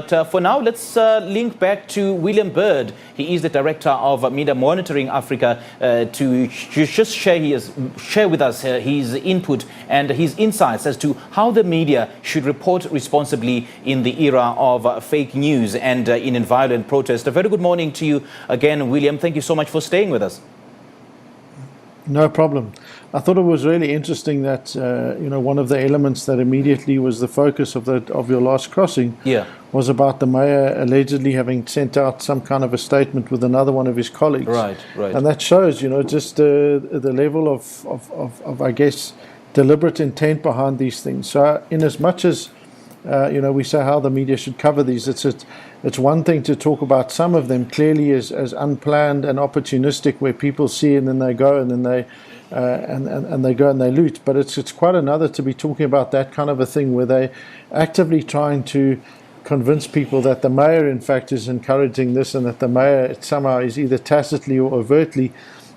But for now, let's link back to William Bird. He is the Director of Media Monitoring Africa to just share with us his input and his insights as to how the media should report responsibly in the era of fake news and in violent protest. A very good morning to you again, William. Thank you so much for staying with us. No problem. I thought it was really interesting that one of the elements that immediately was the focus of your last crossing was about the mayor allegedly having sent out some kind of a statement with another one of his colleagues. Right. And that shows, just the level of I guess deliberate intent behind these things. So, in as much as we say how the media should cover these, it's one thing to talk about some of them clearly as unplanned and opportunistic, where people see and then they go and then they and they go and they loot. But it's quite another to be talking about that kind of a thing where they actively trying to convince people that the mayor in fact is encouraging this, and that the mayor somehow is either tacitly or overtly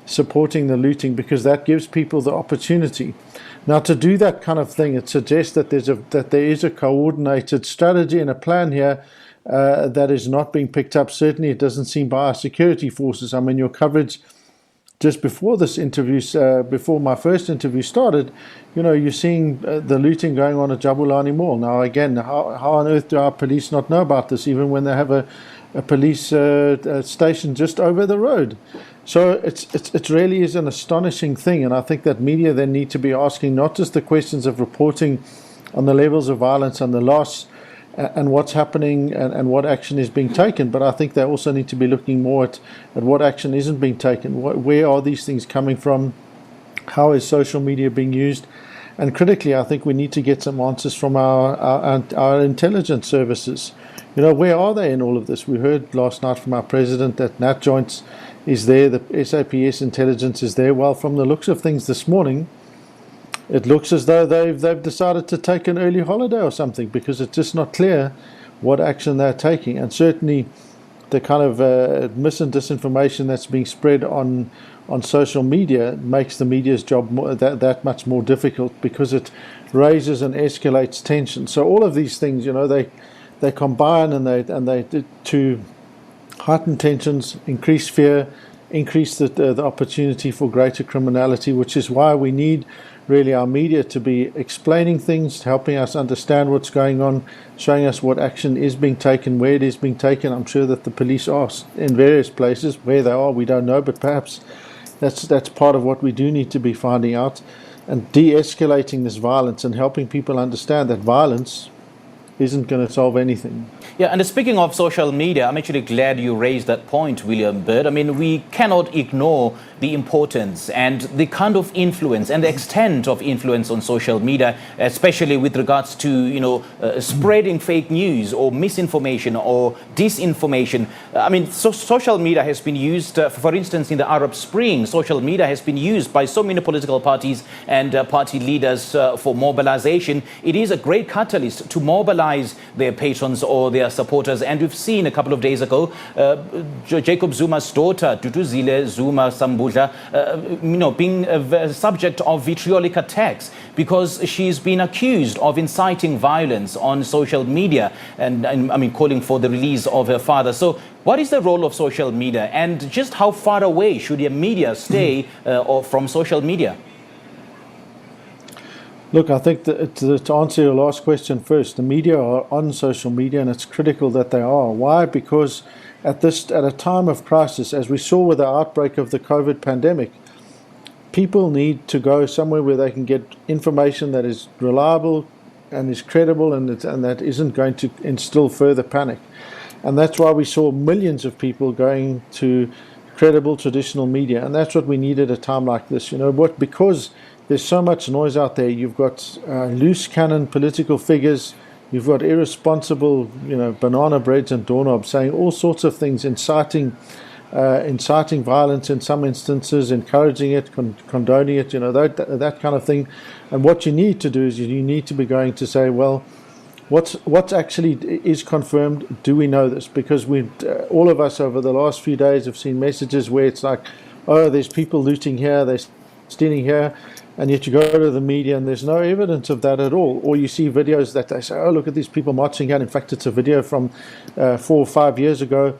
supporting the looting, because that gives people the opportunity. Now, to do that kind of thing, it suggests that there is a coordinated strategy and a plan here that is not being picked up. Certainly, it doesn't seem by our security forces. I mean, your coverage just before this interview, before my first interview started, you're seeing the looting going on at Jabulani Mall. Now, again, how on earth do our police not know about this, even when they have a police station just over the road? So it really is an astonishing thing, and I think that media then need to be asking not just the questions of reporting on the levels of violence and the loss and what's happening and what action is being taken, but I think they also need to be looking more at what action isn't being taken. Where are these things coming from? How is social media being used? And critically, I think we need to get some answers from our intelligence services. Where are they in all of this? We heard last night from our president that Nat Joints is there, the SABC intelligence is there. Well, from the looks of things this morning, it looks as though they've decided to take an early holiday or something, because it's just not clear what action they're taking. And certainly the kind of mis and disinformation that's being spread on social media makes the media's job that much more difficult, because it raises and escalates tension. So all of these things, they combine and they to heighten tensions, increase fear, increase the opportunity for greater criminality, which is why we need really our media to be explaining things, helping us understand what's going on, showing us what action is being taken, where it is being taken. I'm sure that the police are in various places. Where they are, we don't know, but perhaps that's part of what we do need to be finding out, and de-escalating this violence and helping people understand that violence isn't going to solve anything. Yeah, and speaking of social media, I'm actually glad you raised that point, William Bird. I mean, we cannot ignore the importance and the kind of influence and the extent of influence on social media, especially with regards to, spreading fake news or misinformation or disinformation. I mean, social media has been used, for instance, in the Arab Spring. Social media has been used by so many political parties and party leaders for mobilization. It is a great catalyst to mobilize their patrons or their supporters. And we've seen a couple of days ago, Jacob Zuma's daughter, Duduzile Zuma Sambuja, being a subject of vitriolic attacks because she's been accused of inciting violence on social media and calling for the release of her father. So what is the role of social media, and just how far away should the media stay from social media? Look, I think that to answer your last question first, the media are on social media, and it's critical that they are. Why? Because at a time of crisis, as we saw with the outbreak of the COVID pandemic, people need to go somewhere where they can get information that is reliable and is credible, and that isn't going to instill further panic. And that's why we saw millions of people going to credible traditional media, and that's what we need at a time like this. Because there's so much noise out there. You've got loose cannon political figures. You've got irresponsible, banana breads and doorknobs saying all sorts of things, inciting violence in some instances, encouraging it, condoning it, that kind of thing. And what you need to do is you need to be going to say, well, what's actually is confirmed? Do we know this? Because all of us over the last few days have seen messages where it's like, oh, there's people looting here, they're stealing here. And yet you go to the media and there's no evidence of that at all. Or you see videos that they say, oh, look at these people marching out. In fact, it's a video from 4 or 5 years ago.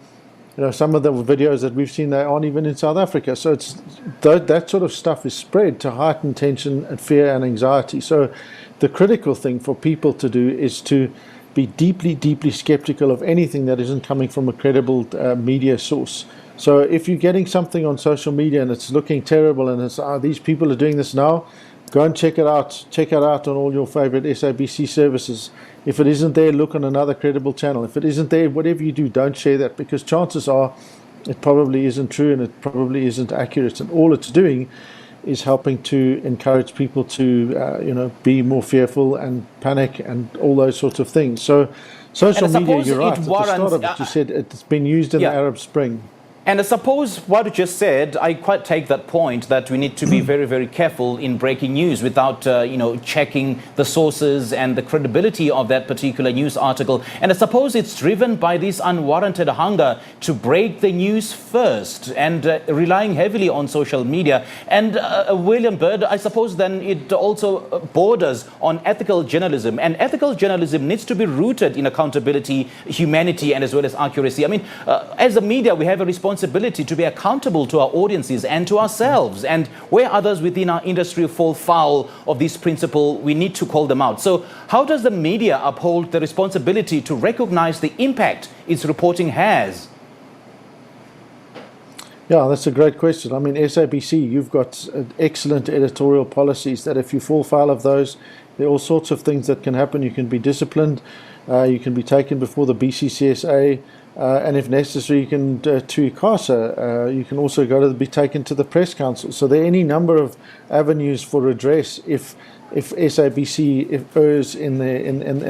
Some of the videos that we've seen, they aren't even in South Africa. So it's that sort of stuff is spread to heighten tension and fear and anxiety. So the critical thing for people to do is to be deeply, deeply skeptical of anything that isn't coming from a credible media source. So if you're getting something on social media and it's looking terrible and it's, these people are doing this now, go and check it out. Check it out on all your favorite SABC services. If it isn't there, look on another credible channel. If it isn't there, whatever you do, don't share that, because chances are it probably isn't true and it probably isn't accurate. And all it's doing is helping to encourage people to, be more fearful and panic and all those sorts of things. So social media, you're right. At the start of it, you said it's been used in the Arab Spring. And I suppose what you just said, I quite take that point that we need to be very, very careful in breaking news without, checking the sources and the credibility of that particular news article. And I suppose it's driven by this unwarranted hunger to break the news first and relying heavily on social media. And William Bird, I suppose then it also borders on ethical journalism. And ethical journalism needs to be rooted in accountability, humanity, and as well as accuracy. I mean, as a media, we have a responsibility to be accountable to our audiences and to ourselves. And where others within our industry fall foul of this principle, we need to call them out. So how does the media uphold the responsibility to recognize the impact its reporting has? Yeah, that's a great question. I mean, SABC, you've got excellent editorial policies that if you fall foul of those, there are all sorts of things that can happen. You can be disciplined, you can be taken before the BCCSA, and if necessary, you can to ICASA. You can also be taken to the Press Council. So there are any number of avenues for redress if SABC errs in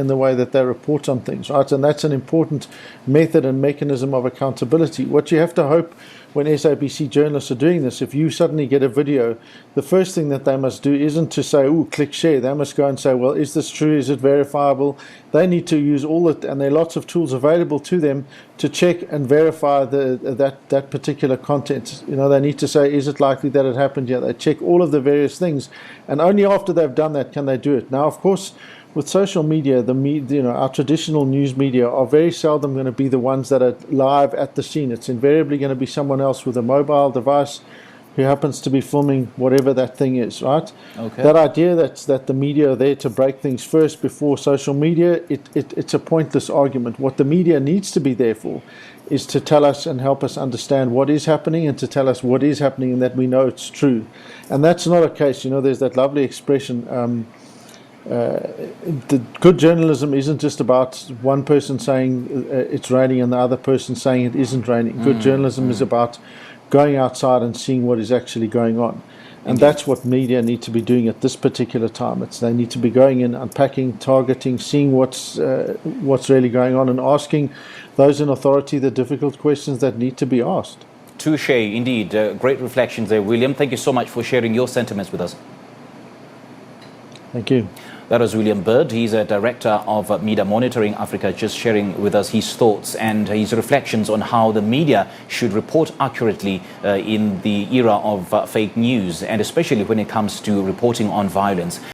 the way that they report on things, right? And that's an important method and mechanism of accountability. What you have to hope when SABC journalists are doing this, if you suddenly get a video, the first thing that they must do isn't to say, "Ooh, click share." They must go and say, "Well, is this true? Is it verifiable?" They need to use all it, and there are lots of tools available to them to check and verify that particular content. They need to say, "Is it likely that it happened?" Yeah, they check all of the various things, and only after they've done that can they do it. Now, of course, with social media, our traditional news media are very seldom going to be the ones that are live at the scene. It's invariably going to be someone else with a mobile device who happens to be filming whatever that thing is, right? Okay. That idea that the media are there to break things first before social media, it's a pointless argument. What the media needs to be there for is to tell us and help us understand what is happening and to tell us what is happening and that we know it's true. And that's not a case. There's that lovely expression, the good journalism isn't just about one person saying it's raining and the other person saying it isn't raining. Good journalism is about going outside and seeing what is actually going on. And that's what media need to be doing at this particular time. They need to be going in, unpacking, targeting, seeing what's really going on and asking those in authority the difficult questions that need to be asked. Touche, indeed. Great reflections there, William. Thank you so much for sharing your sentiments with us. Thank you. That was William Bird. He's a director of Media Monitoring Africa, just sharing with us his thoughts and his reflections on how the media should report accurately in the era of fake news, and especially when it comes to reporting on violence.